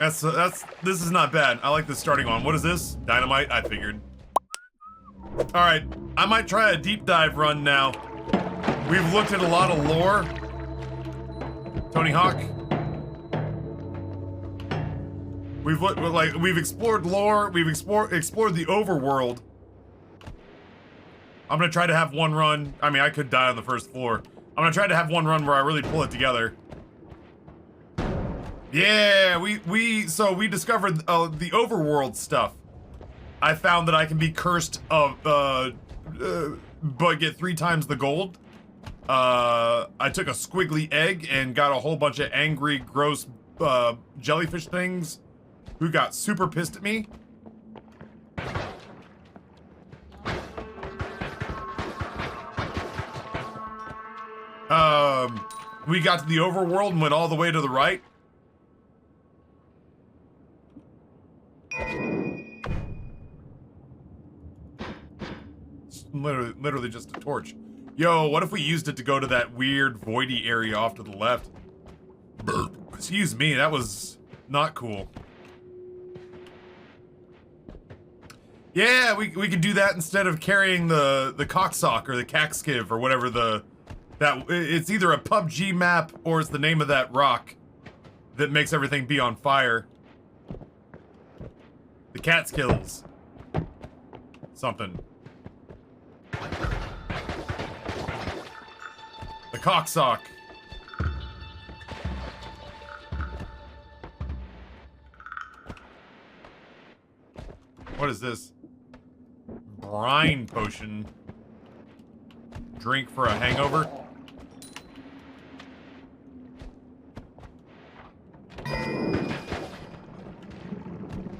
This is not bad. I like this starting on. What is this? Dynamite? I figured. All right, I might try a deep dive run now. We've looked at a lot of lore. Tony Hawk. We've explored lore. We've explored the overworld. I'm gonna try to have one run. I mean, I could die on the first floor. I'm gonna try to have one run where I really pull it together. Yeah, so we discovered the overworld stuff. I found that I can be cursed but get 3 times the gold. I took a squiggly egg and got a whole bunch of angry, gross jellyfish things who got super pissed at me. We got to the overworld and went all the way to the right. It's literally just a torch. Yo, what if we used it to go to that weird voidy area off to the left? Excuse me, that was not cool. Yeah, we could do that instead of carrying the cocksock or the cackskiv or whatever it's either a PUBG map or it's the name of that rock that makes everything be on fire. The Catskills. Something. The cocksock. What is this? Brine potion. Drink for a hangover.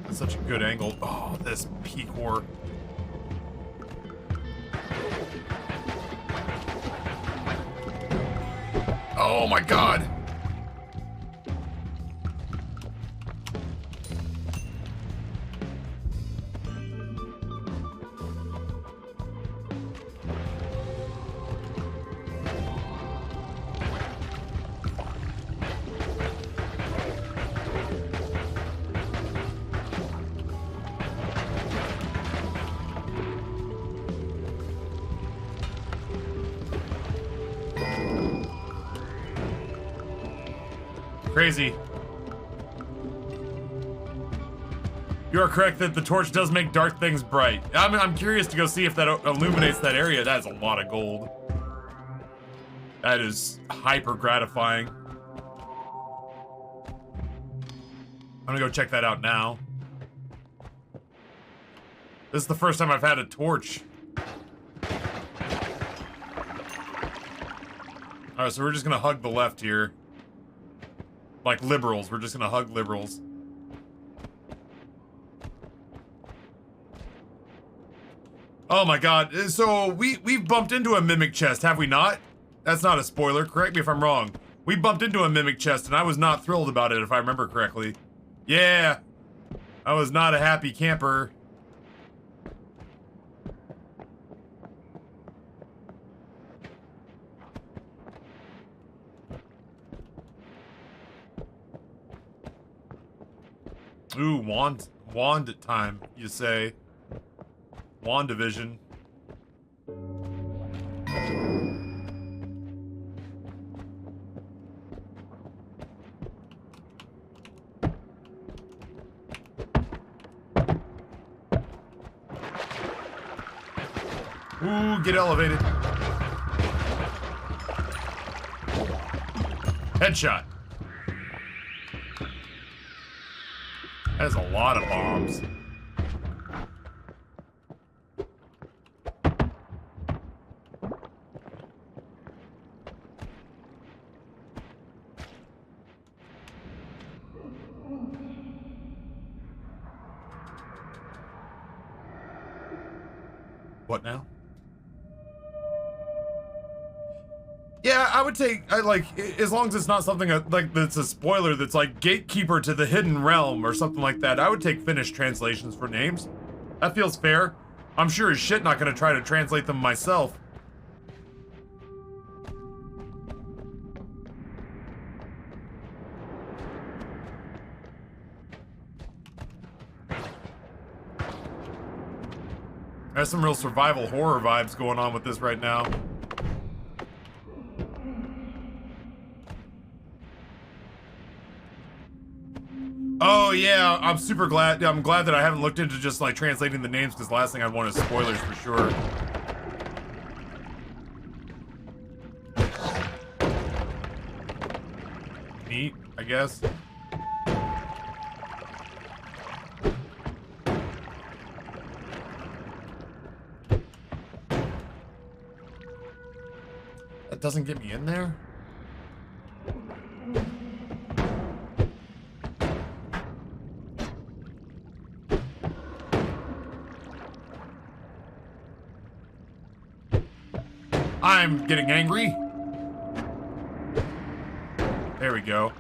That's such a good angle. Oh, this peak whore. Oh my god. Crazy. You are correct that the torch does make dark things bright. I'm curious to go see if that illuminates that area. That is a lot of gold. That is hyper gratifying. I'm gonna go check that out now. This is the first time I've had a torch. Alright, so we're just gonna hug the left here. Like liberals, we're just gonna hug liberals. Oh my god, so we've bumped into a mimic chest, have we not? That's not a spoiler, correct me if I'm wrong. We bumped into a mimic chest and I was not thrilled about it if I remember correctly. Yeah, I was not a happy camper. Ooh, wand time, you say. WandaVision. Ooh, get elevated. Headshot. That is a lot of bombs. What now? Yeah, I would take, as long as it's not something like that's a spoiler that's like Gatekeeper to the Hidden Realm or something like that, I would take Finnish translations for names. That feels fair. I'm sure as shit not gonna try to translate them myself. There's some real survival horror vibes going on with this right now. Oh yeah, I'm super glad. I'm glad that I haven't looked into just like translating the names, because the last thing I'd want is spoilers for sure. Neat, I guess. That doesn't get me in there? I'm getting angry. There we go.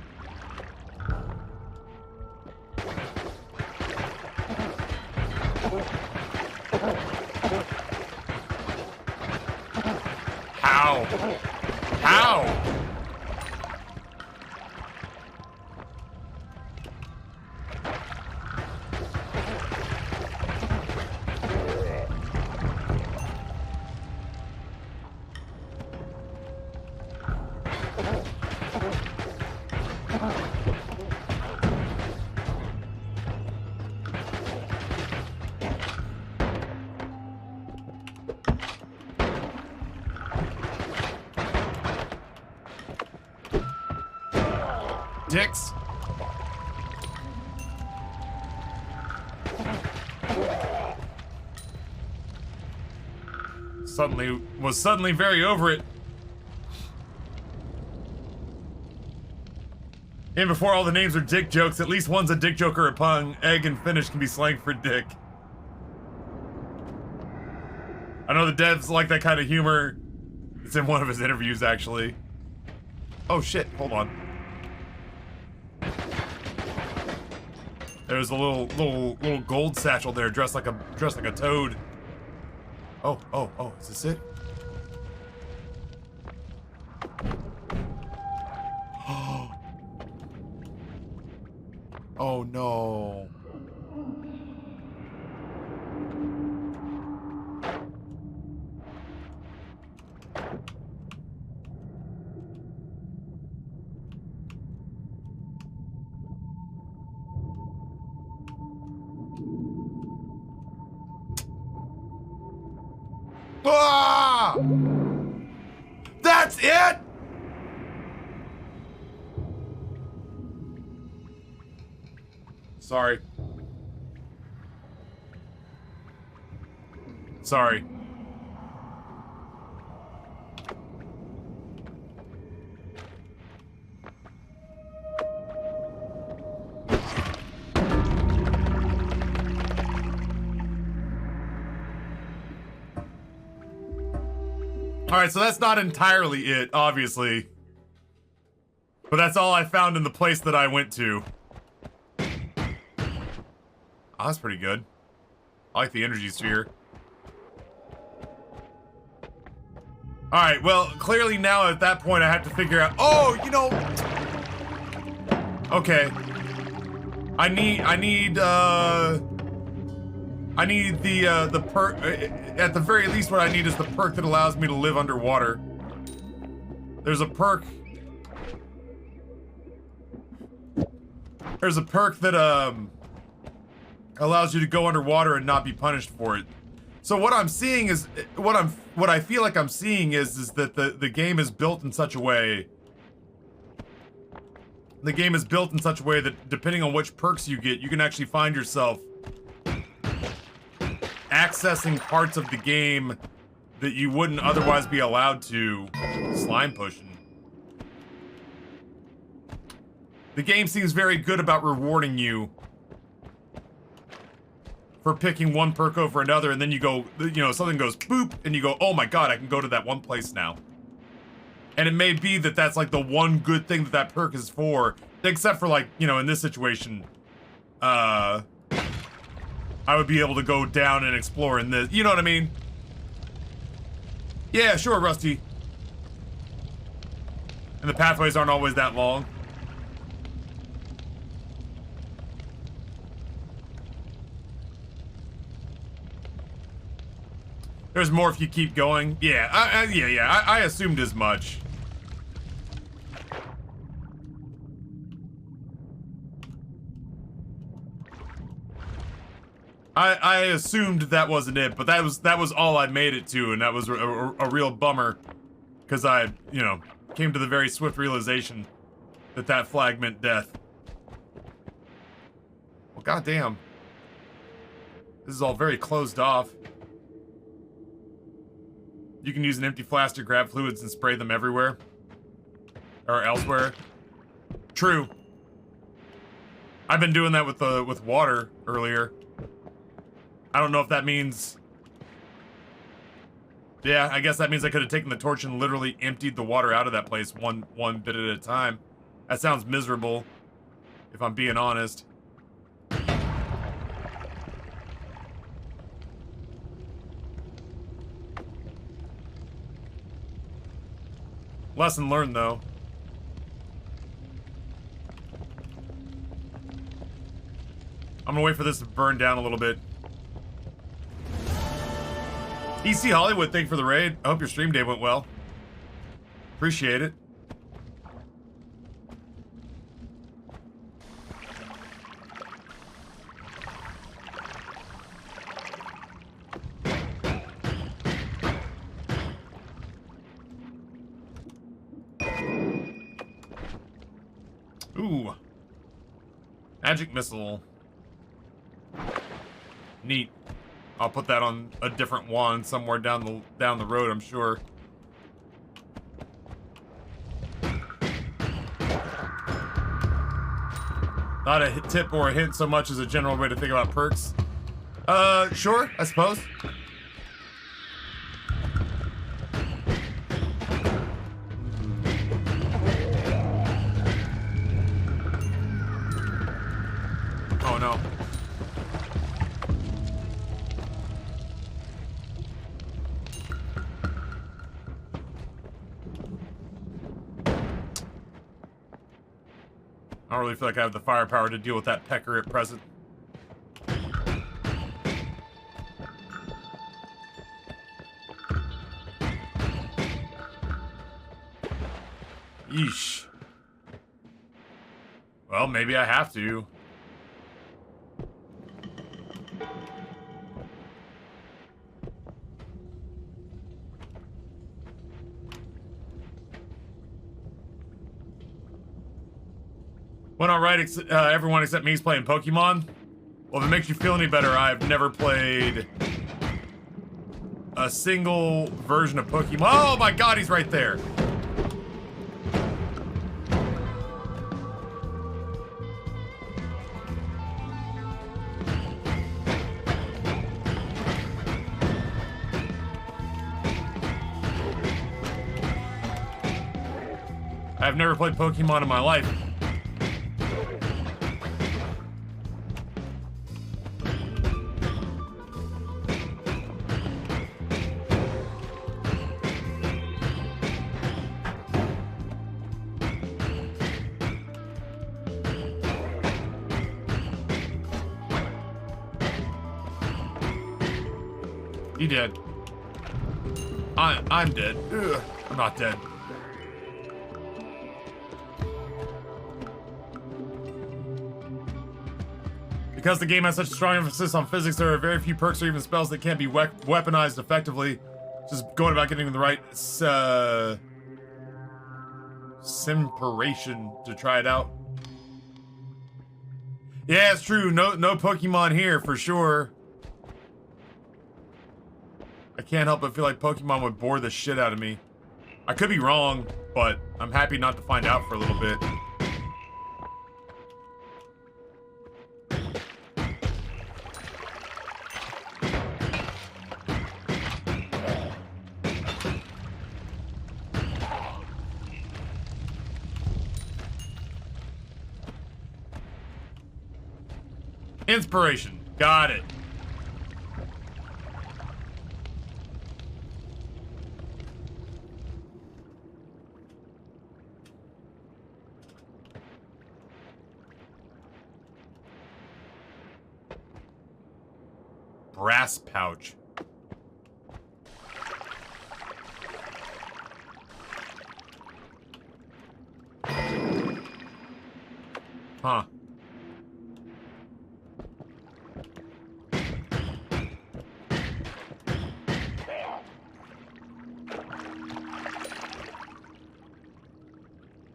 How? How? Dicks. Suddenly very over it. And before all the names are dick jokes, at least one's a dick joke or a pun. Egg and finish can be slang for dick. I know the devs like that kind of humor. It's in one of his interviews, actually. Oh shit, hold on. There's a little gold satchel there, dressed like a toad. Oh, is this it? Oh no. Ah! That's it? Sorry. Sorry. Alright, so that's not entirely it, obviously. But that's all I found in the place that I went to. Oh, that's pretty good. I like the energy sphere. Alright, well, clearly now at that point I have to figure out— oh, you know— okay. I need the perk— at the very least what I need is the perk that allows me to live underwater. There's a perk— there's a perk that allows you to go underwater and not be punished for it. So what I'm seeing is— what I feel like I'm seeing is that the game is built in such a way— the game is built in such a way that depending on which perks you get, you can actually find yourself accessing parts of the game that you wouldn't otherwise be allowed to. Slime pushing. The game seems very good about rewarding you for picking one perk over another, and then you go, you know, something goes boop, and you go, oh my god, I can go to that one place now. And it may be that that's like the one good thing that that perk is for, except for like, you know, in this situation, I would be able to go down and explore in this, you know what I mean? Yeah, sure, Rusty. And the pathways aren't always that long. There's more if you keep going. Yeah, I assumed as much. I assumed that wasn't it, but that was all I made it to, and that was a real bummer, because I, you know, came to the very swift realization that that flag meant death. Well, goddamn, this is all very closed off. You can use an empty flask to grab fluids and spray them everywhere or elsewhere. True. I've been doing that with water earlier. I don't know if that means... Yeah, I guess that means I could have taken the torch and literally emptied the water out of that place one bit at a time. That sounds miserable, if I'm being honest. Lesson learned, though. I'm gonna wait for this to burn down a little bit. EC Hollywood, thank you for the raid. I hope your stream day went well. Appreciate it. Ooh. Magic missile. Neat. I'll put that on a different wand somewhere down the road, I'm sure. Not a tip or a hint so much as a general way to think about perks. Sure, I suppose. Oh no. I don't really feel like I have the firepower to deal with that pecker at present. Yeesh. Well, maybe I have to. Went alright, everyone except me is playing Pokemon. Well, if it makes you feel any better, I've never played a single version of Pokemon. Oh my god, he's right there. I've never played Pokemon in my life. He dead. I'm dead. Ugh, I'm not dead. Because the game has such a strong emphasis on physics, there are very few perks or even spells that can't be weaponized effectively. Just going about getting the right simperation to try it out. Yeah, it's true. No Pokemon here for sure. I can't help but feel like Pokemon would bore the shit out of me. I could be wrong, but I'm happy not to find out for a little bit. Inspiration. Got it. Brass pouch. Huh.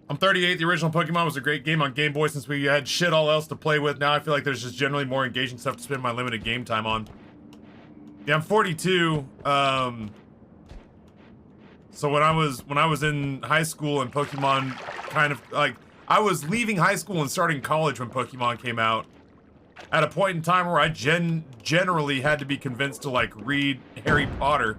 I'm 38. The original Pokemon was a great game on Game Boy since we had shit all else to play with. Now I feel like there's just generally more engaging stuff to spend my limited game time on. Yeah, I'm 42. So when I was in high school and Pokemon kind of like I was leaving high school and starting college when Pokemon came out. At a point in time where I generally had to be convinced to like read Harry Potter.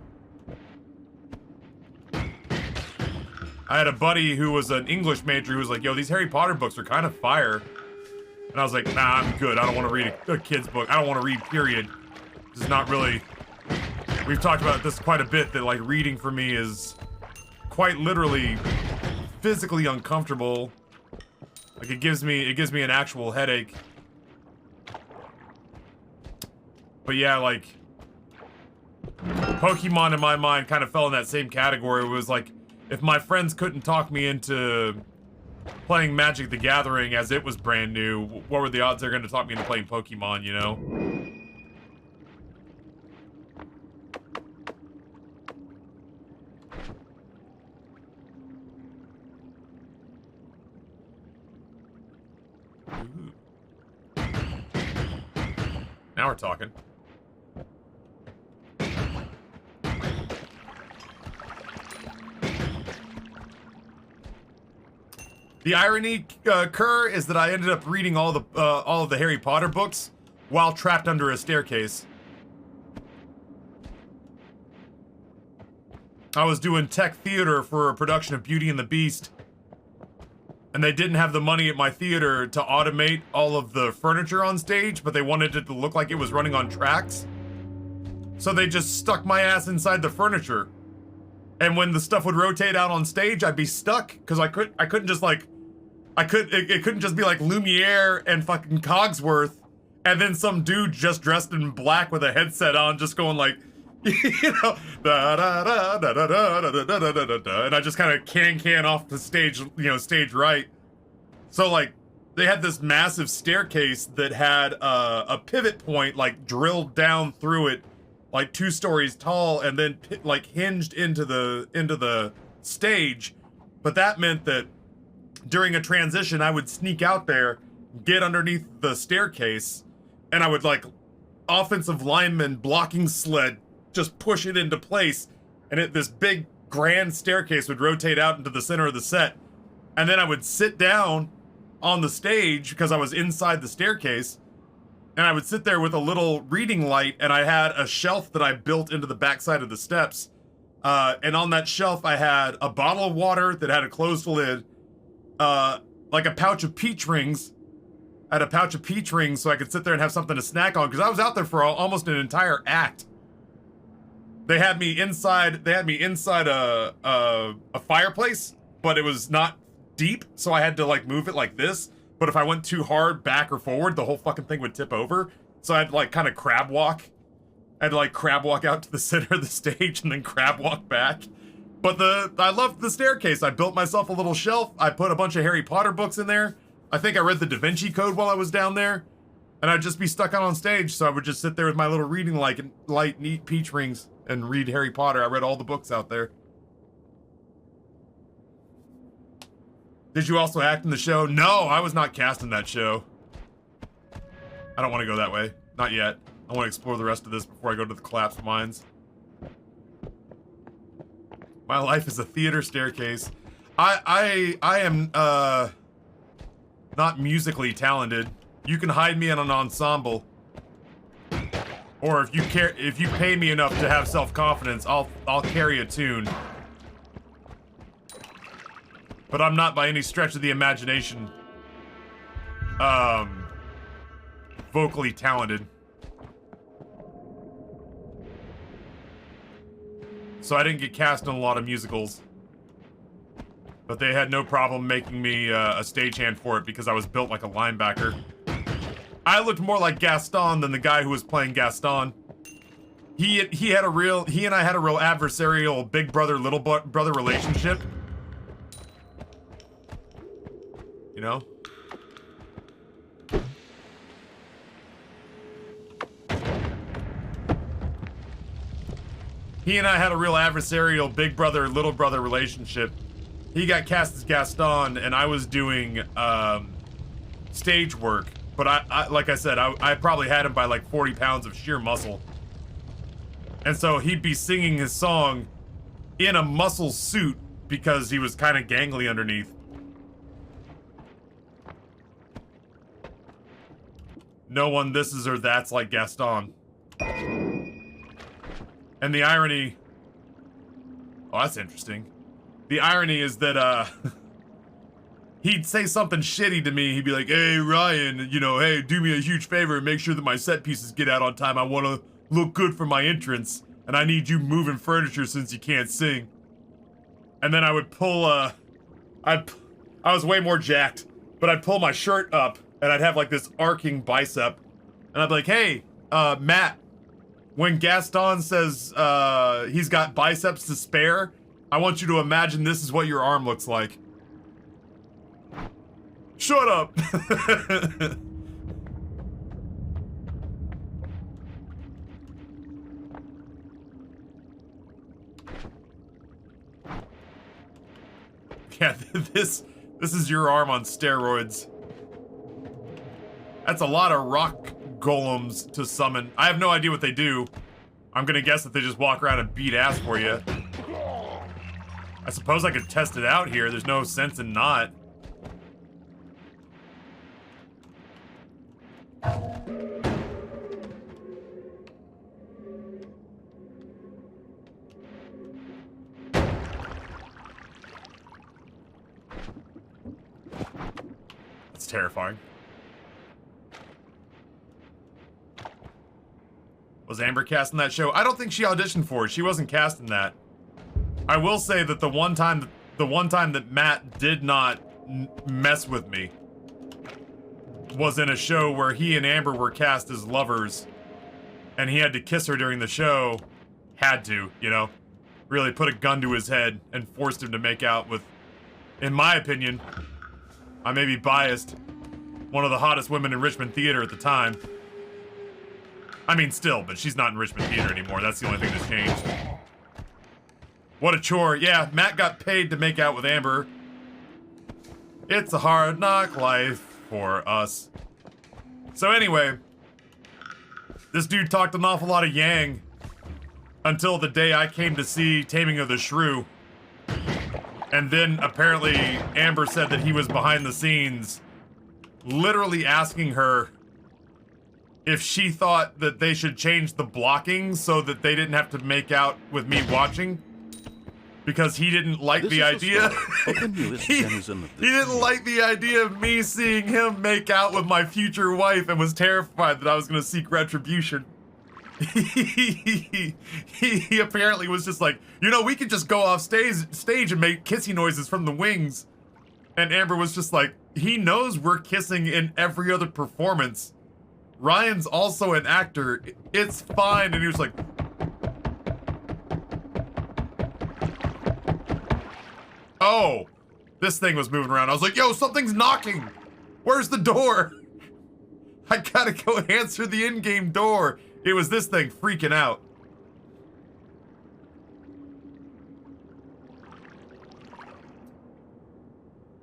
I had a buddy who was an English major who was like, yo, these Harry Potter books are kind of fire. And I was like, nah, I'm good. I don't want to read a kid's book. I don't want to read, period. This is not really... We've talked about this quite a bit, that like reading for me is quite literally physically uncomfortable. Like it gives me an actual headache. But yeah, like Pokemon in my mind kind of fell in that same category. It was like, if my friends couldn't talk me into playing Magic the Gathering as it was brand new, what were the odds they're going to talk me into playing Pokemon, you know? Ooh. Now we're talking. The irony, Kerr, is that I ended up reading all of the Harry Potter books while trapped under a staircase. I was doing tech theater for a production of Beauty and the Beast, and they didn't have the money at my theater to automate all of the furniture on stage, but they wanted it to look like it was running on tracks. So they just stuck my ass inside the furniture. And when the stuff would rotate out on stage, I'd be stuck, because I couldn't just like... it couldn't just be like Lumiere and fucking Cogsworth and then some dude just dressed in black with a headset on just going like, you know, da da da da da da da da da da da, and I just kind of can off the stage, you know, stage right. So like, they had this massive staircase that had a pivot point like drilled down through it, like 2 stories tall, and then like hinged into the stage. But that meant that during a transition, I would sneak out there, get underneath the staircase, and I would like offensive lineman blocking sled, just push it into place, and this big grand staircase would rotate out into the center of the set. And then I would sit down on the stage because I was inside the staircase, and I would sit there with a little reading light, and I had a shelf that I built into the backside of the steps. And on that shelf, I had a bottle of water that had a closed lid, like a pouch of peach rings. I had a pouch of peach rings so I could sit there and have something to snack on, because I was out there for almost an entire act. They had me inside a fireplace, but it was not deep, so I had to like move it like this. But if I went too hard back or forward, the whole fucking thing would tip over. So I had to like kind of crab walk. I had to like crab walk out to the center of the stage and then crab walk back. But I loved the staircase. I built myself a little shelf. I put a bunch of Harry Potter books in there. I think I read the Da Vinci Code while I was down there. And I'd just be stuck out on stage, so I would just sit there with my little reading light and eat peach rings and read Harry Potter. I read all the books out there. Did you also act in the show? No, I was not cast in that show. I don't want to go that way. Not yet. I want to explore the rest of this before I go to the collapsed mines. My life is a theater staircase. I am not musically talented. You can hide me in an ensemble. Or if you pay me enough to have self-confidence, I'll carry a tune. But I'm not by any stretch of the imagination vocally talented. So I didn't get cast in a lot of musicals. But they had no problem making me a stagehand for it because I was built like a linebacker. I looked more like Gaston than the guy who was playing Gaston. He and I had a real adversarial big brother, little brother relationship. You know? He and I had a real adversarial big brother, little brother relationship. He got cast as Gaston, and I was doing stage work. But I like I said, I probably had him by like 40 pounds of sheer muscle. And so he'd be singing his song in a muscle suit because he was kind of gangly underneath. No one this is or that's like Gaston. And the irony... Oh, that's interesting. The irony is that, he'd say something shitty to me. He'd be like, hey, Ryan, you know, hey, do me a huge favor and make sure that my set pieces get out on time. I want to look good for my entrance. And I need you moving furniture since you can't sing. And then I would pull, I was way more jacked. But I'd pull my shirt up and I'd have like this arcing bicep. And I'd be like, hey, Matt. When Gaston says he's got biceps to spare, I want you to imagine this is what your arm looks like. Shut up! Yeah, this is your arm on steroids. That's a lot of rock golems to summon. I have no idea what they do. I'm gonna guess that they just walk around and beat ass for you. I suppose I could test it out here. There's no sense in not. That's terrifying. Was Amber cast in that show? I don't think she auditioned for it. She wasn't cast in that. I will say that the one time that Matt did not mess with me was in a show where he and Amber were cast as lovers, and he had to kiss her during the show. Had to, you know, really put a gun to his head and forced him to make out with, in my opinion, I may be biased, one of the hottest women in Richmond theater at the time. I mean, still, but she's not in Richmond theater anymore. That's the only thing that's changed. What a chore. Yeah, Matt got paid to make out with Amber. It's a hard knock life for us. So anyway, this dude talked an awful lot of Yang until the day I came to see Taming of the Shrew. And then apparently Amber said that he was behind the scenes literally asking her if she thought that they should change the blocking so that they didn't have to make out with me watching. Because he didn't like the idea. He didn't like the idea of me seeing him make out with my future wife and was terrified that I was going to seek retribution. He apparently was just like, you know, we could just go off stage and make kissy noises from the wings. And Amber was just like, he knows we're kissing in every other performance. Ryan's also an actor. It's fine. And he was like, oh, this thing was moving around. I was like, yo, something's knocking. Where's the door? I gotta go answer the in-game door. It was this thing freaking out.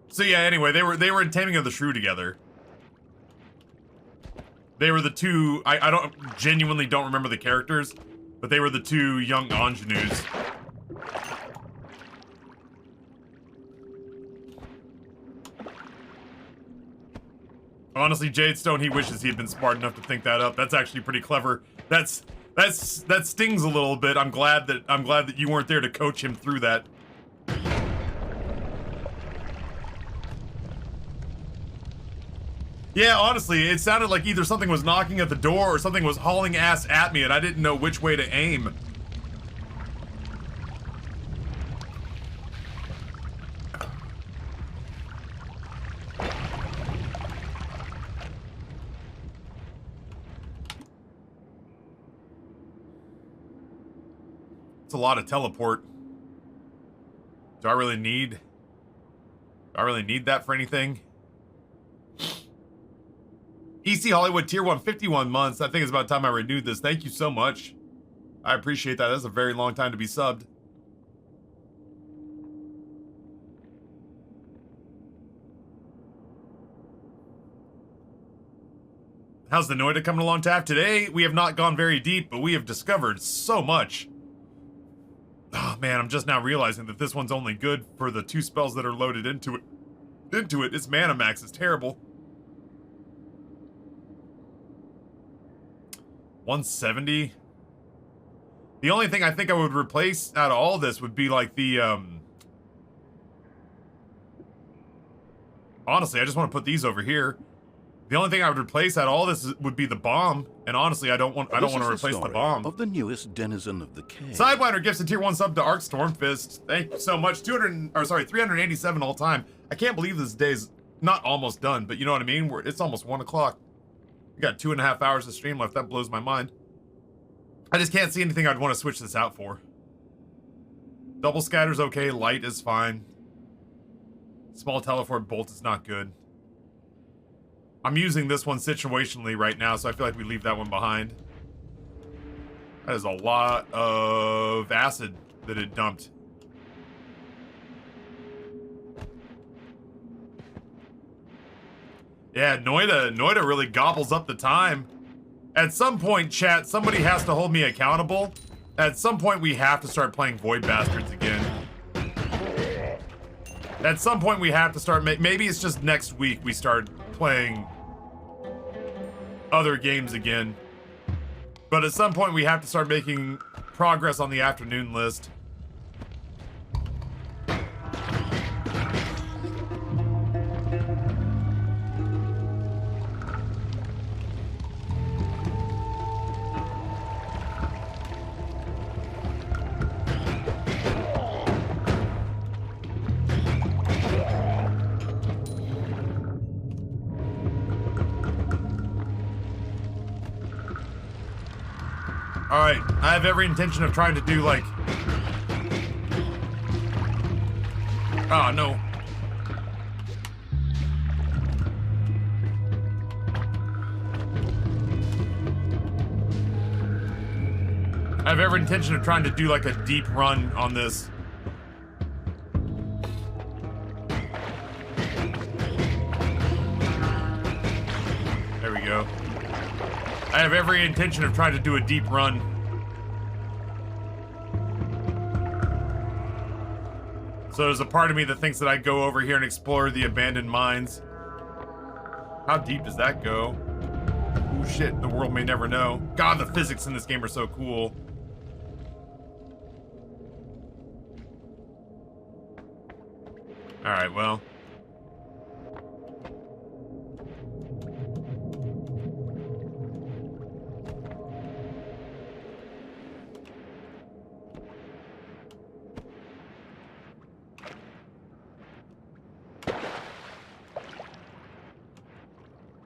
So yeah, anyway, they were in Taming of the Shrew together. They were the two, I genuinely don't remember the characters, but they were the two young ingenues. Honestly, Jadestone, he wishes he had been smart enough to think that up. That's actually pretty clever. That stings a little bit. I'm glad that you weren't there to coach him through that. Yeah, honestly, it sounded like either something was knocking at the door or something was hauling ass at me, and I didn't know which way to aim. It's a lot of teleport. Do I really need that for anything? EC Hollywood Tier 1, 51 months. I think it's about time I renewed this. Thank you so much. I appreciate that. That's a very long time to be subbed. How's the Noida coming along, Taff? Today, we have not gone very deep, but we have discovered so much. Oh man, I'm just now realizing that this one's only good for the 2 spells that are loaded into it. Its mana max is terrible. 170. The only thing I think I would replace out of all this would be like the honestly, I just want to put these over here. The only thing I would replace out of all this would be the bomb, and honestly, I don't want to replace the bomb. Of the newest denizen of the cave. Sidewinder gifts a tier 1 sub to Arc Stormfist. Thank you so much. 387 all time. I can't believe this day's not almost done, but you know what I mean? It's almost 1 o'clock. We got 2.5 hours of stream left. That blows my mind. I just can't see anything I'd want to switch this out for. Double scatter's okay. Light is fine. Small teleport bolt is not good. I'm using this one situationally right now, so I feel like we leave that one behind. That is a lot of acid that it dumped. Yeah, Noida really gobbles up the time. At some point, chat, somebody has to hold me accountable. At some point, we have to start playing Void Bastards again. At some point, we have to start... Maybe it's just next week we start playing other games again. But at some point, we have to start making progress on the afternoon list. Alright, I have every intention of trying to do, like... Oh, no. I have every intention of trying to do, like, a deep run on this. There we go. I have every intention of trying to do a deep run. So there's a part of me that thinks that I'd go over here and explore the abandoned mines. How deep does that go? Ooh, shit, the world may never know. God, the physics in this game are so cool. Alright, well.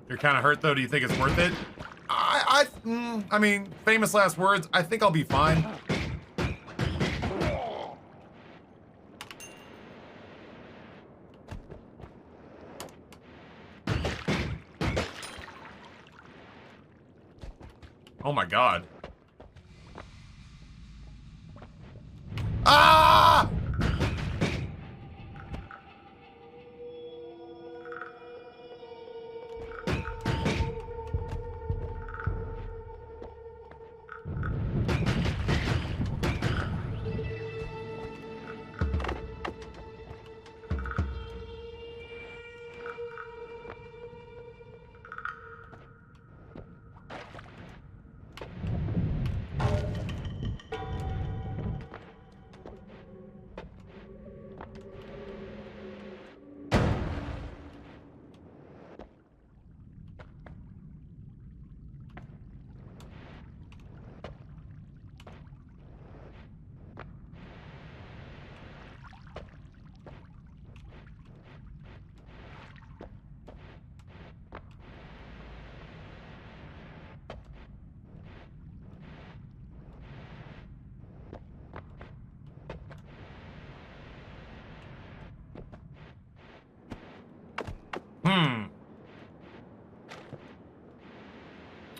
You're kind of hurt, though. Do you think it's worth it? I mean, famous last words. I think I'll be fine. Oh my god. Ah!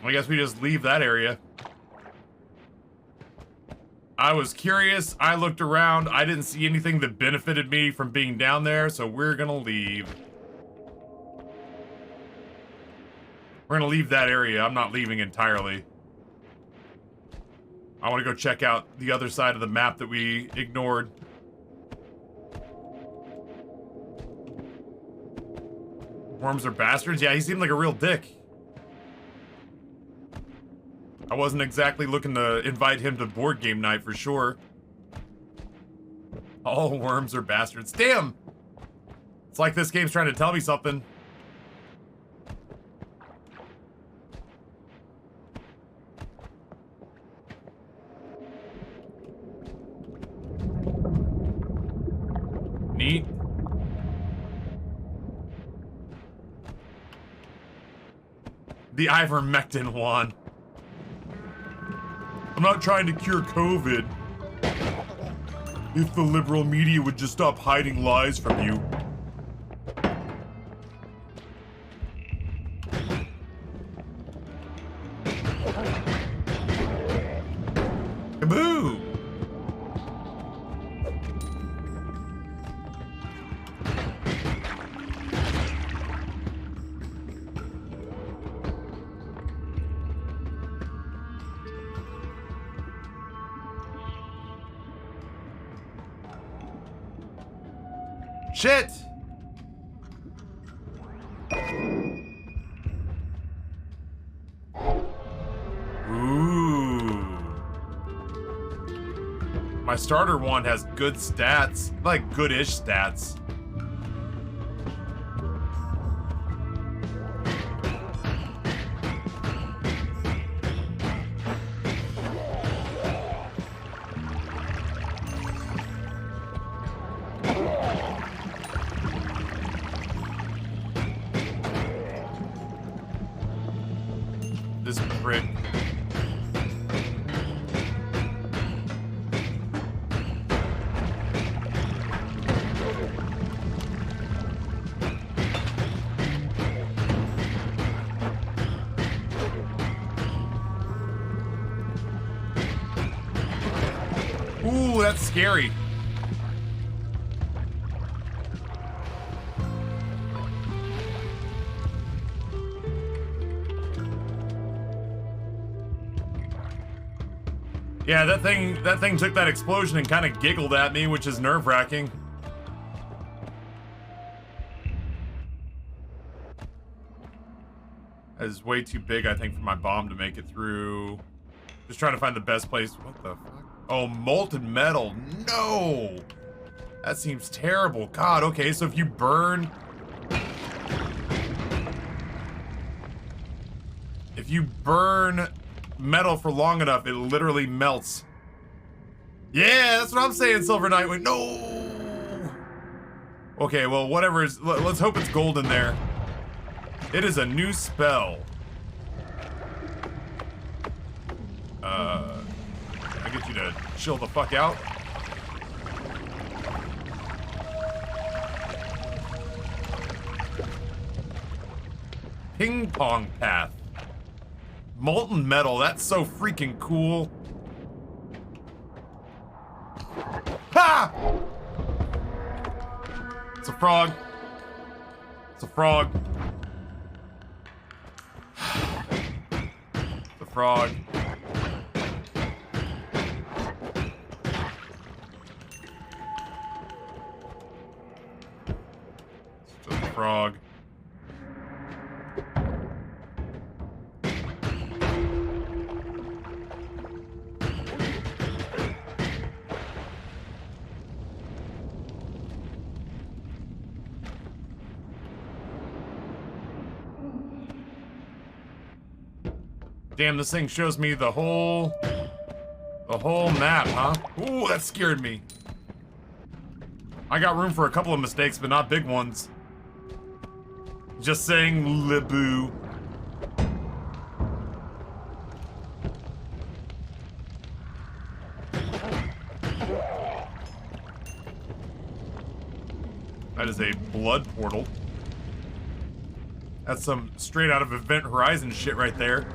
I guess we just leave that area. I was curious. I looked around. I didn't see anything that benefited me from being down there, so we're gonna leave. We're gonna leave that area. I'm not leaving entirely. I want to go check out the other side of the map that we ignored. Worms are bastards? Yeah, he seemed like a real dick. I wasn't exactly looking to invite him to board game night for sure. All worms are bastards. Damn! It's like this game's trying to tell me something. Neat. The ivermectin wand. I'm not trying to cure COVID. If the liberal media would just stop hiding lies from you. Kaboom! Shit! Ooh. My starter wand has good stats. Like, good-ish stats. This prick. Ooh, that's scary. Yeah, that thing took that explosion and kind of giggled at me, which is nerve-wracking. That is way too big, I think, for my bomb to make it through. Just trying to find the best place. What the fuck? Oh, molten metal. No! That seems terrible. God, okay, so if you burn... If you burn metal for long enough, it literally melts. Yeah, that's what I'm saying, Silver Nightwing. No! Okay, well, whatever is... Let's hope it's gold in there. It is a new spell. Can I get you to chill the fuck out? Ping pong path. Molten metal, that's so freaking cool. Ha! It's a frog. It's a frog. The frog. It's just a frog. Damn, this thing shows me the whole map, huh? Ooh, that scared me. I got room for a couple of mistakes, but not big ones. Just saying, Lebu. That is a blood portal. That's some straight out of Event Horizon shit right there.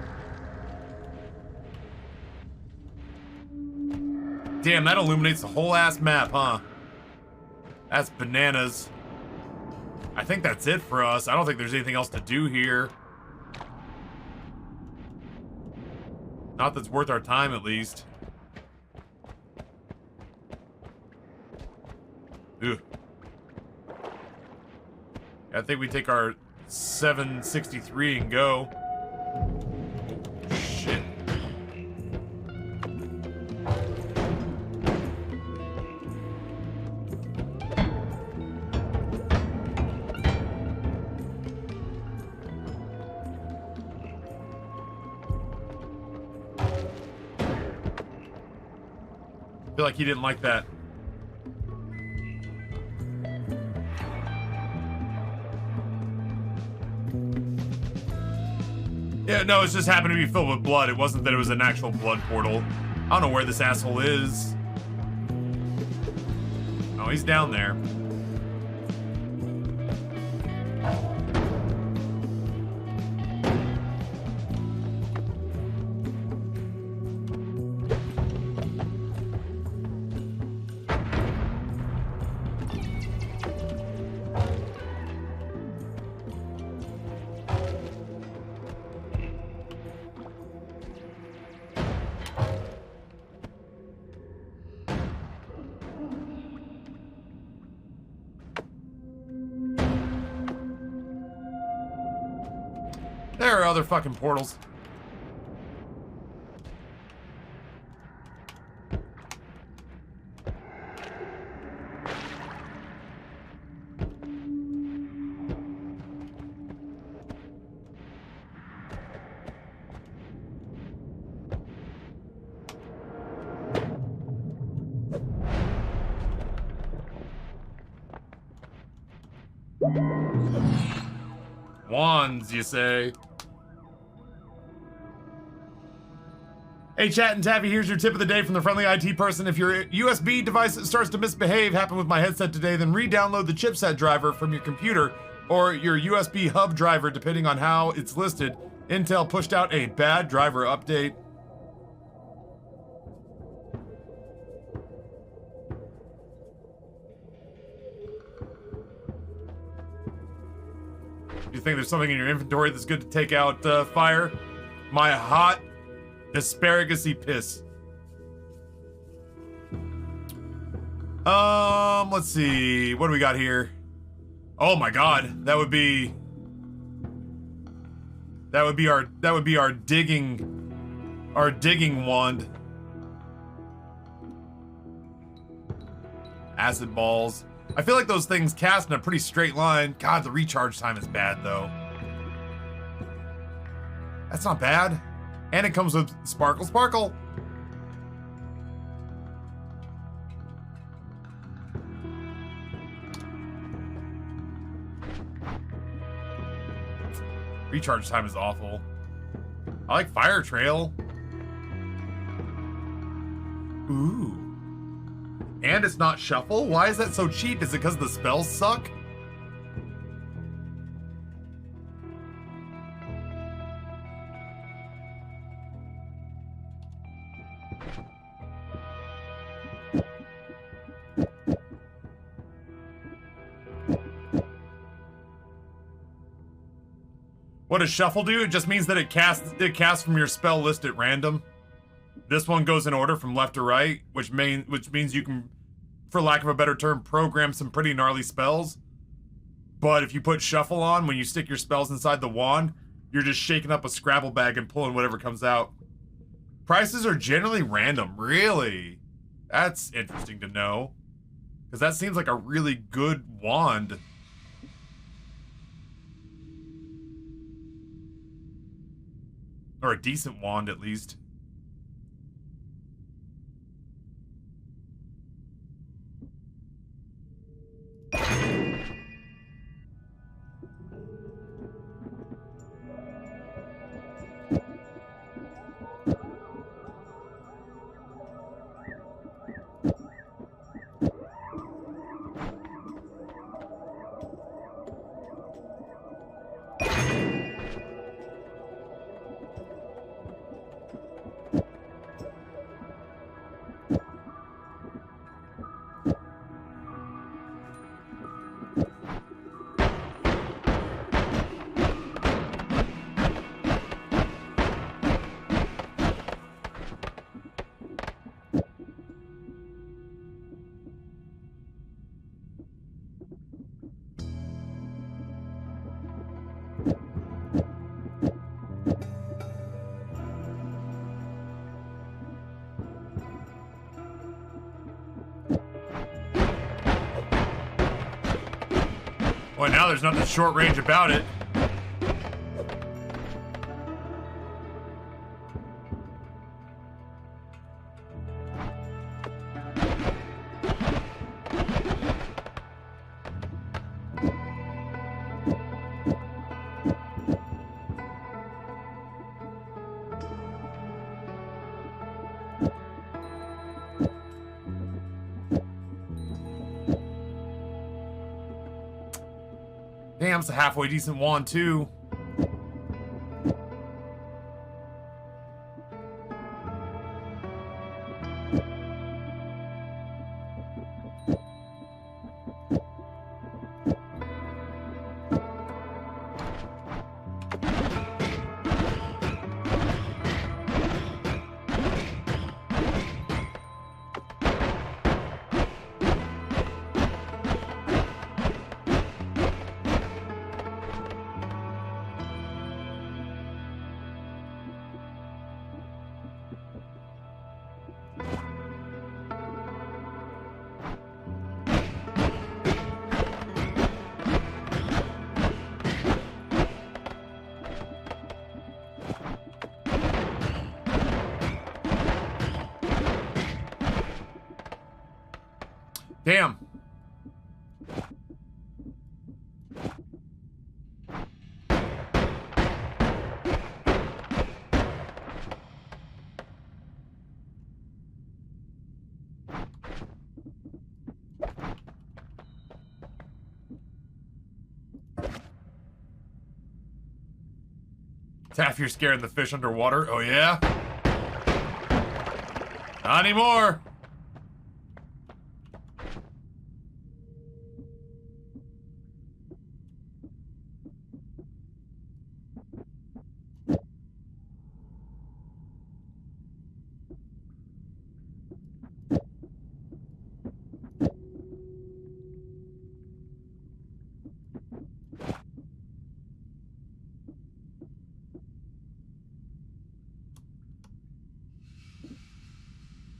Damn, that illuminates the whole ass map, huh? That's bananas. I think that's it for us. I don't think there's anything else to do here. Not that's worth our time, at least. Ugh. I think we take our 763 and go. Shit. I feel like he didn't like that. Yeah, no, it's just happened to be filled with blood. It wasn't that it was an actual blood portal. I don't know where this asshole is. Oh, he's down there. There are other fucking portals. Wands, you say? Hey, Chat and Taffy, here's your tip of the day from the friendly IT person. If your USB device starts to misbehave, happened with my headset today, then re-download the chipset driver from your computer or your USB hub driver, depending on how it's listed. Intel pushed out a bad driver update. You think there's something in your inventory that's good to take out, fire? My hot asparagus-y piss. Let's see. What do we got here? Oh my god. That would be our digging wand. Acid balls. I feel like those things cast in a pretty straight line. God, the recharge time is bad though. That's not bad. And it comes with Sparkle Sparkle. Recharge time is awful. I like Fire Trail. Ooh. And it's not Shuffle? Why is that so cheap? Is it because the spells suck? What does Shuffle do? It just means that it casts from your spell list at random. This one goes in order from left to right, which means you can, for lack of a better term, program some pretty gnarly spells. But if you put Shuffle on, when you stick your spells inside the wand, you're just shaking up a Scrabble bag and pulling whatever comes out. Prices are generally random. Really? That's interesting to know. Because that seems like a really good wand. Or a decent wand, at least. Boy, now there's nothing short range about it. Damn, it's a halfway decent wand, too. Damn. Taff, you're scaring the fish underwater? Oh, yeah? Not anymore.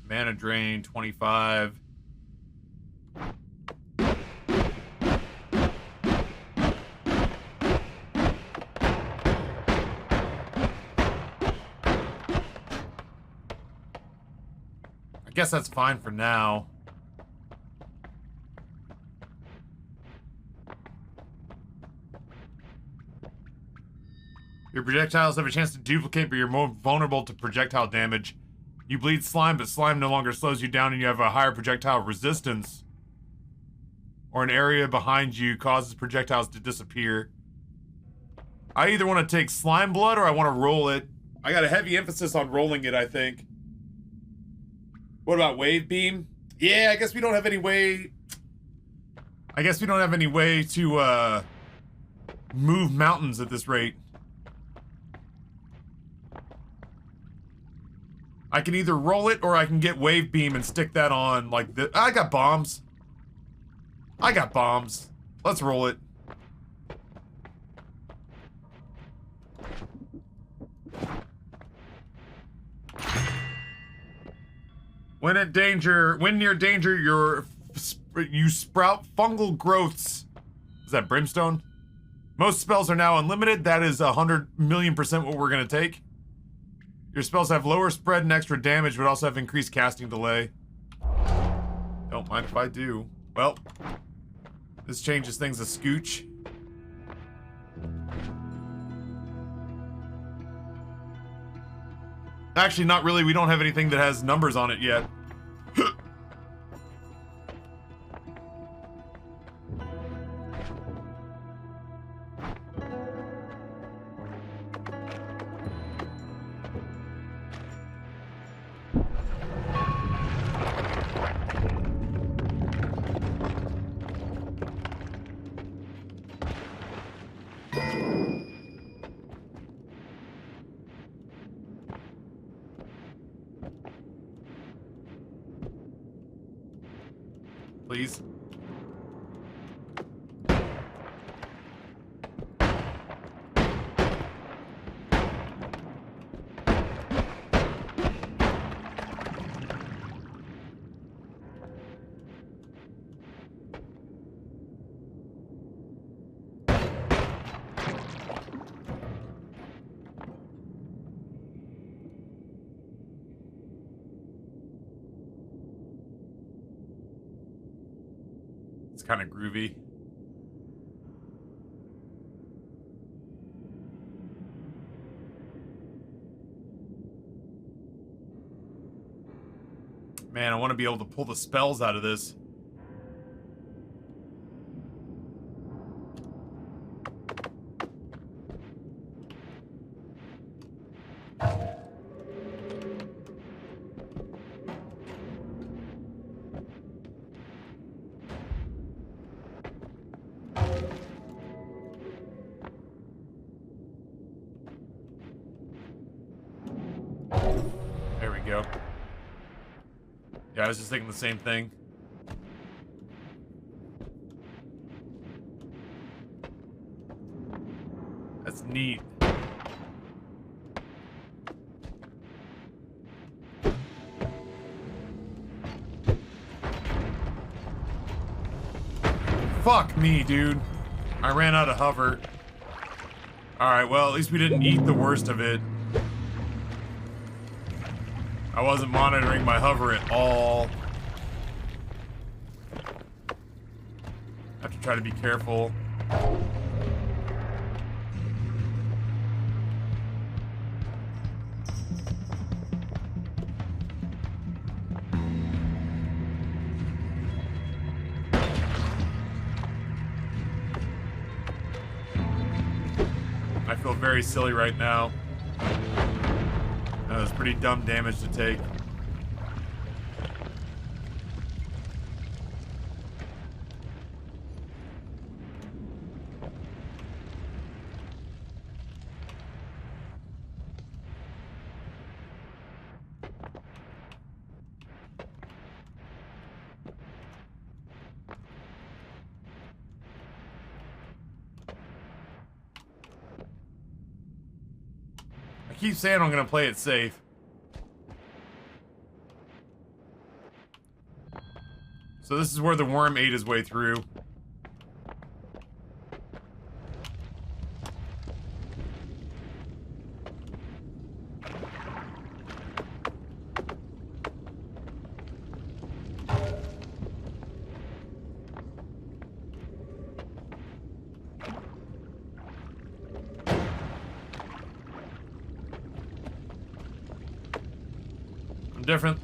Mana drain, 25. I guess that's fine for now. Your projectiles have a chance to duplicate, but you're more vulnerable to projectile damage. You bleed slime, but slime no longer slows you down and you have a higher projectile resistance. Or an area behind you causes projectiles to disappear. I either want to take slime blood or I want to roll it. I got a heavy emphasis on rolling it, I think. What about wave beam? Yeah, I guess we don't have any way... I guess we don't have any way to, move mountains at this rate. I can either roll it or I can get wave beam and stick that on like this. I got bombs. I got bombs. Let's roll it. When near danger, you sprout fungal growths. Is that brimstone? Most spells are now unlimited. That is 100,000,000% what we're gonna take. Your spells have lower spread and extra damage, but also have increased casting delay. Don't mind if I do. Well, this changes things a scooch. Actually, not really. We don't have anything that has numbers on it yet. Please. It's kind of groovy. Man, I want to be able to pull the spells out of this. There we go. Yeah, I was just thinking the same thing. That's neat. Fuck me, dude. I ran out of hover. Alright, well, at least we didn't eat the worst of it. I wasn't monitoring my hover at all. I have to try to be careful. I feel very silly right now. That was pretty dumb damage to take. I keep saying I'm gonna play it safe. So this is where the worm ate his way through.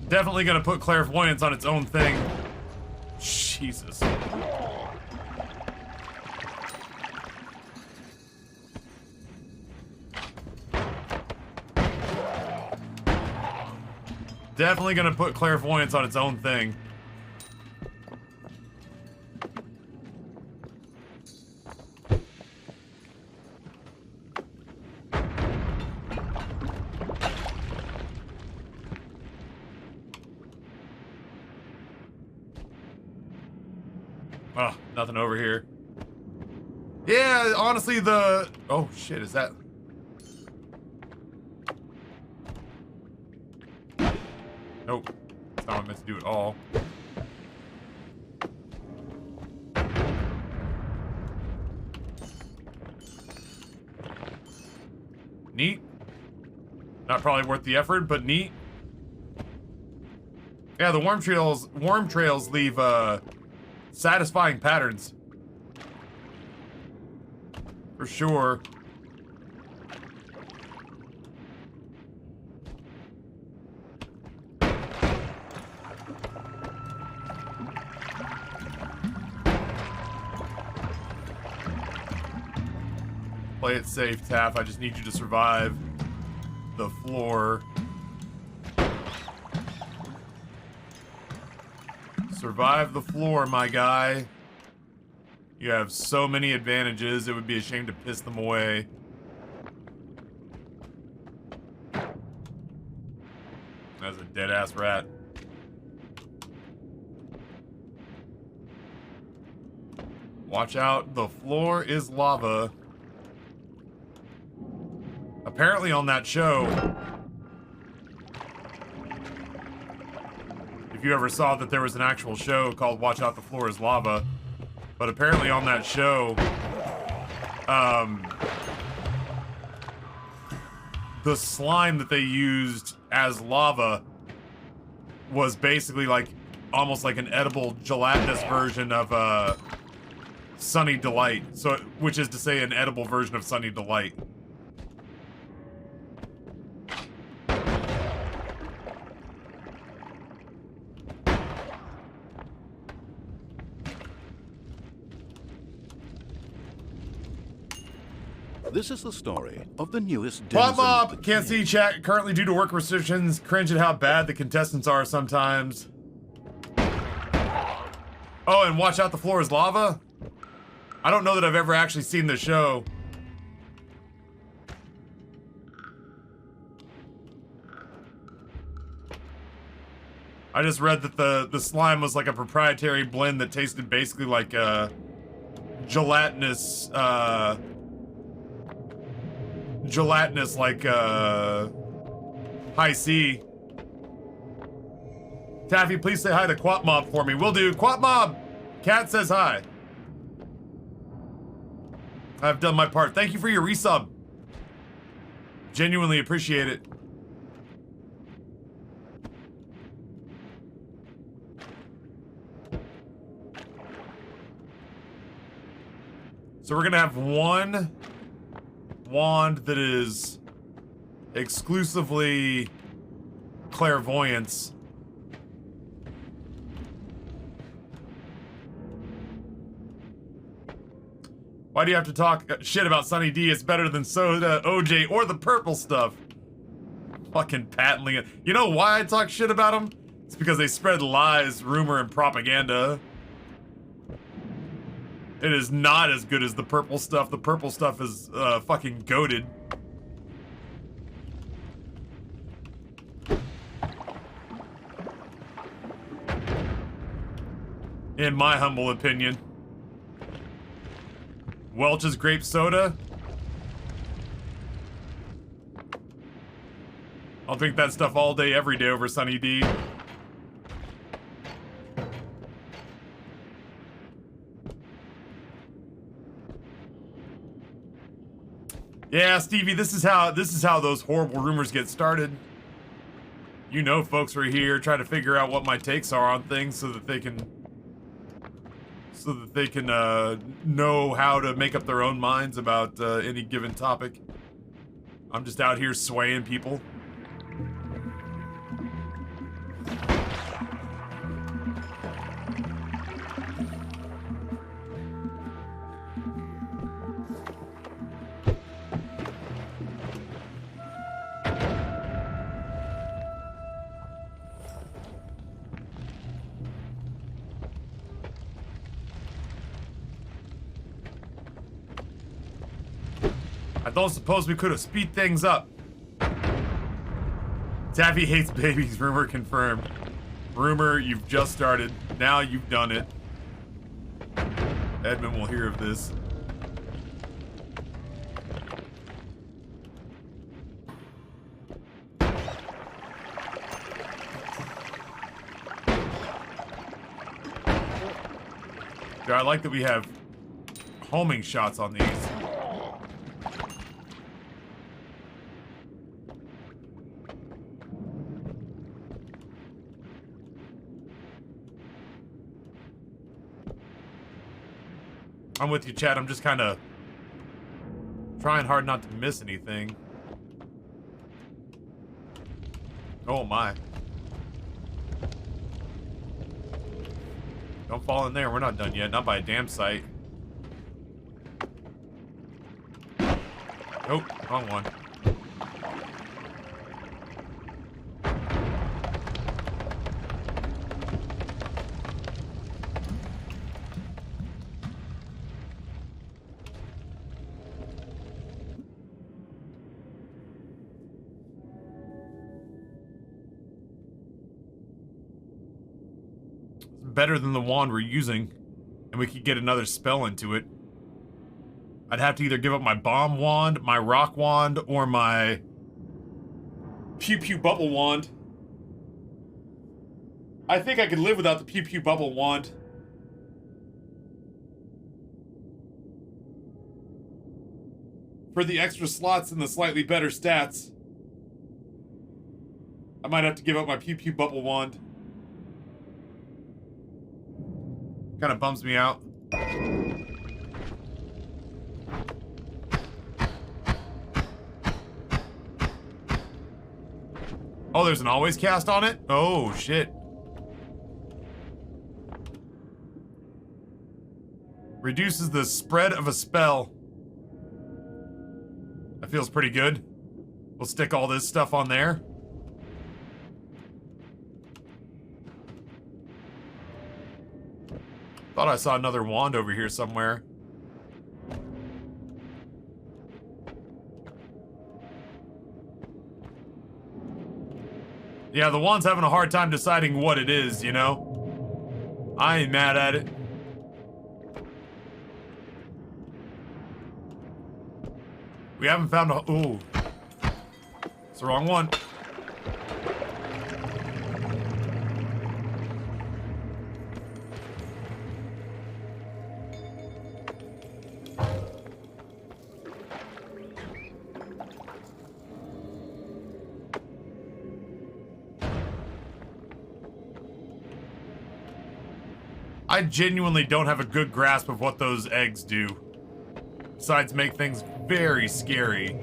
Definitely gonna put clairvoyance on its own thing. Jesus. Definitely gonna put clairvoyance on its own thing. Oh, nothing over here. Yeah, honestly, the... Oh, shit, is that... Nope. That's not what I meant to do at all. Neat. Not probably worth the effort, but neat. Yeah, the worm trails leave, satisfying patterns. For sure. Play it safe, Taff. I just need you to survive the floor. Survive the floor, my guy. You have so many advantages, it would be a shame to piss them away. That's a dead-ass rat. Watch out, the floor is lava. Apparently on that show, if you ever saw that there was an actual show called Watch Out, the Floor is Lava, but apparently on that show, the slime that they used as lava was basically like almost like an edible gelatinous version of Sunny Delight. So, which is to say, an edible version of Sunny Delight. This is the story of the newest Plot denizen of the Mob, can't see cave. chat currently due to work restrictions. Cringe at how bad the contestants are sometimes. Oh, and watch out, the floor is lava? I don't know that I've ever actually seen the show. I just read that the slime was like a proprietary blend that tasted basically like gelatinous like high C. Taffy, please say hi to Quat Mob for me. Will do. Quat Mob! Cat says hi. I've done my part. Thank you for your resub. Genuinely appreciate it. So we're gonna have one wand that is exclusively clairvoyance. Why do you have to talk shit about Sunny D? It's better than Soda, OJ, or the purple stuff. Fucking patently it. You know why I talk shit about them? It's because they spread lies, rumor, and propaganda. It is not as good as the purple stuff. The purple stuff is fucking goated. In my humble opinion. Welch's grape soda. I'll drink that stuff all day, every day over Sunny D. Yeah, Stevie, this is how those horrible rumors get started. You know, folks are here trying to figure out what my takes are on things so that they can know how to make up their own minds about any given topic. I'm just out here swaying people. I don't suppose we could have speed things up. Taffy hates babies, rumor confirmed. Rumor, you've just started. Now you've done it. Edmund will hear of this. Yeah, I like that we have homing shots on these. I'm with you, Chad. I'm just kind of trying hard not to miss anything. Oh my. Don't fall in there. We're not done yet. Not by a damn sight. Nope. Wrong one. Better than the wand we're using, and we could get another spell into it. I'd have to either give up my bomb wand, my rock wand, or my pew pew bubble wand. I think I could live without the pew pew bubble wand. For the extra slots and the slightly better stats, I might have to give up my pew pew bubble wand. Kind of bums me out. Oh, there's an always cast on it? Oh, shit. Reduces the spread of a spell. That feels pretty good. We'll stick all this stuff on there. Thought I saw another wand over here somewhere. Yeah, the wand's having a hard time deciding what it is, you know? I ain't mad at it. We haven't found a... Ooh. It's the wrong one. I genuinely don't have a good grasp of what those eggs do. Besides make things very scary.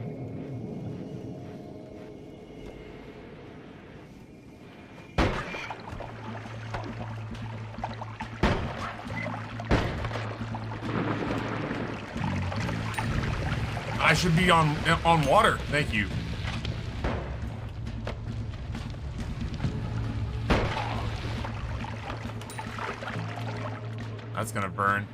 I should be on water. Thank you. That's gonna burn.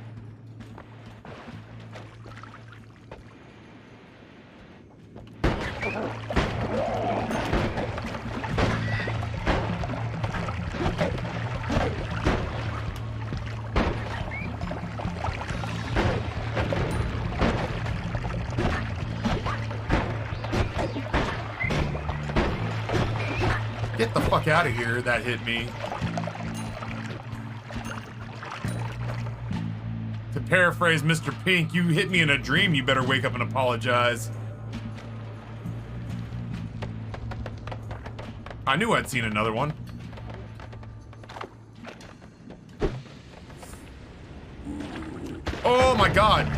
Get the fuck out of here, that hit me. To paraphrase Mr. Pink, you hit me in a dream, you better wake up and apologize. I knew I'd seen another one. Oh my god!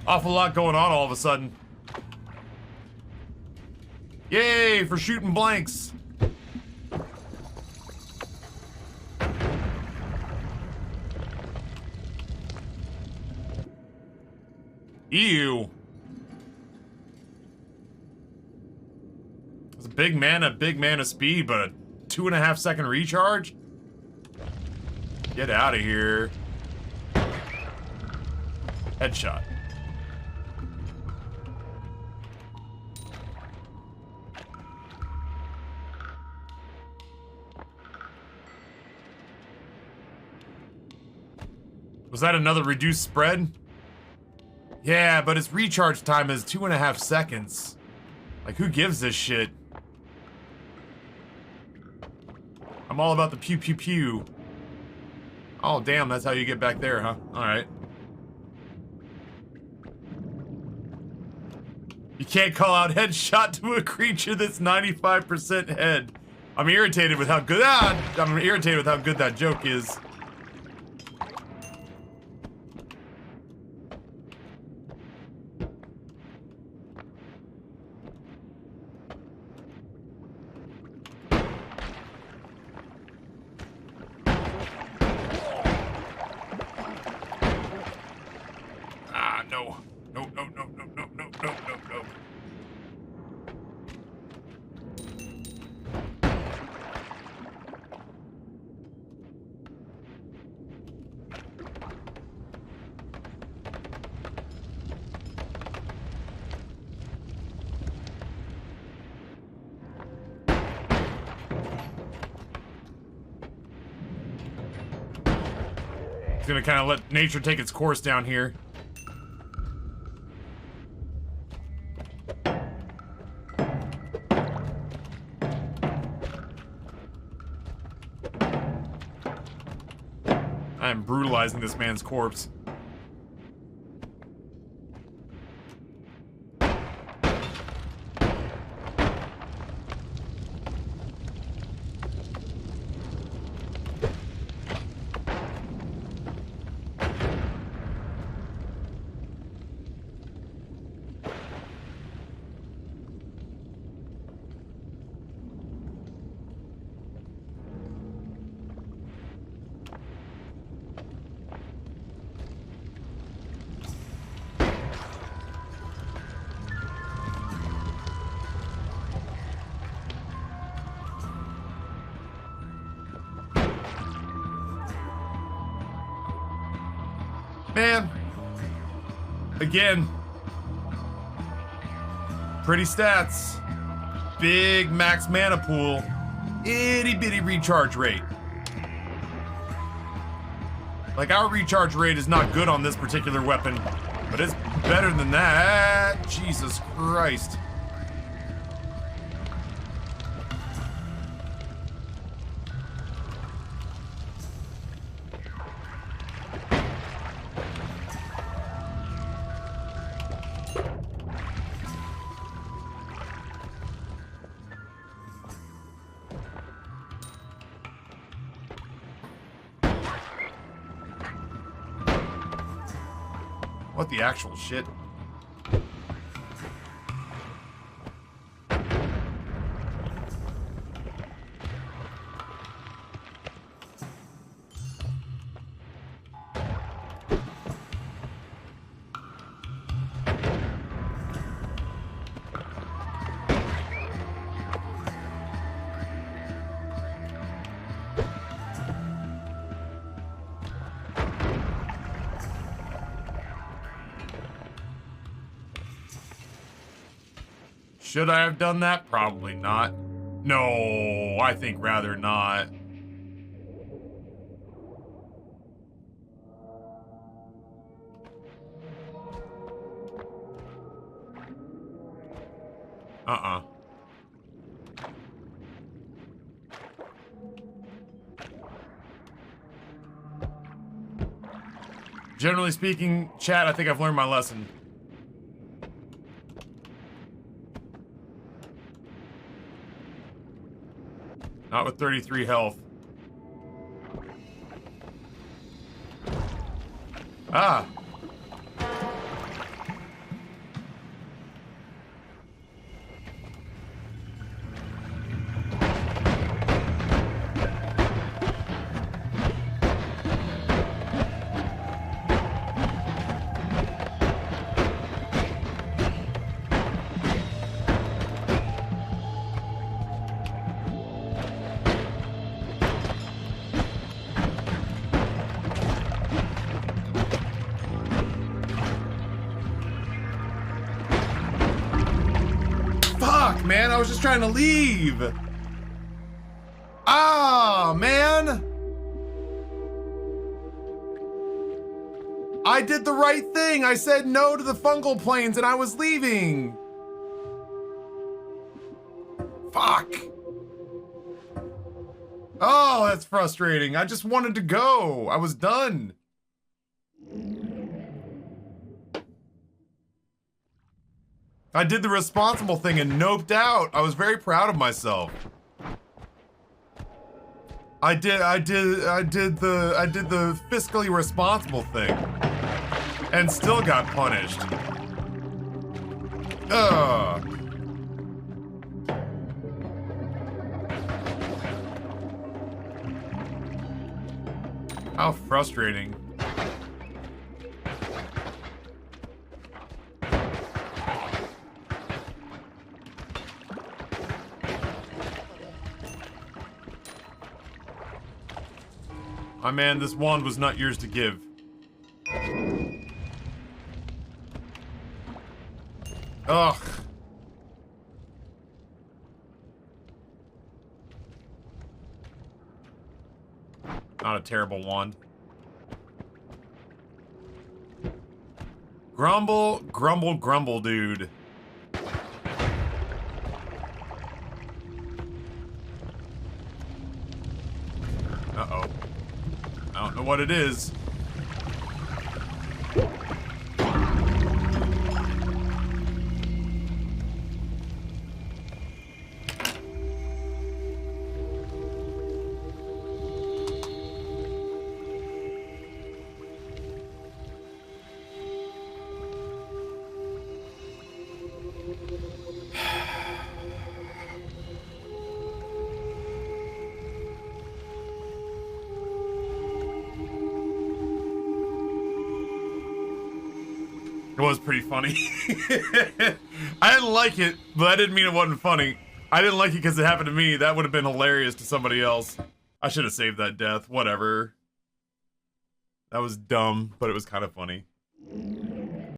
Awful lot going on all of a sudden. Yay for shooting blanks. Ew. It's a big man of speed, but a 2.5 second recharge? Get out of here. Headshot. Was that another reduced spread? Yeah, but its recharge time is 2.5 seconds. Like, who gives this shit? I'm all about the pew pew pew. Oh, damn, that's how you get back there, huh? Alright. You can't call out headshot to a creature that's 95% head. I'm irritated with how good that joke is. Gonna kind of let nature take its course down here. I am brutalizing this man's corpse. Man, again, pretty stats, big max mana pool, itty bitty recharge rate. Like, our recharge rate is not good on this particular weapon, but it's better than that. Jesus Christ. What the actual shit? Should I have done that? Probably not. No, I think rather not. Uh-uh. Generally speaking, chat, I think I've learned my lesson. Not with 33 health. Ah. Man, I was just trying to leave. Ah, man. I did the right thing. I said no to the fungal planes and I was leaving. Fuck. Oh, that's frustrating. I just wanted to go. I was done. I did the responsible thing and noped out. I was very proud of myself. I did the fiscally responsible thing and still got punished. Ugh. How frustrating. My man, this wand was not yours to give. Ugh. Not a terrible wand. Grumble, grumble, grumble, dude. Uh-oh. I don't know what it is. It was pretty funny. I didn't like it, but I didn't mean it wasn't funny. I didn't like it because it happened to me. That would have been hilarious to somebody else. I should have saved that death. Whatever. That was dumb, but it was kind of funny.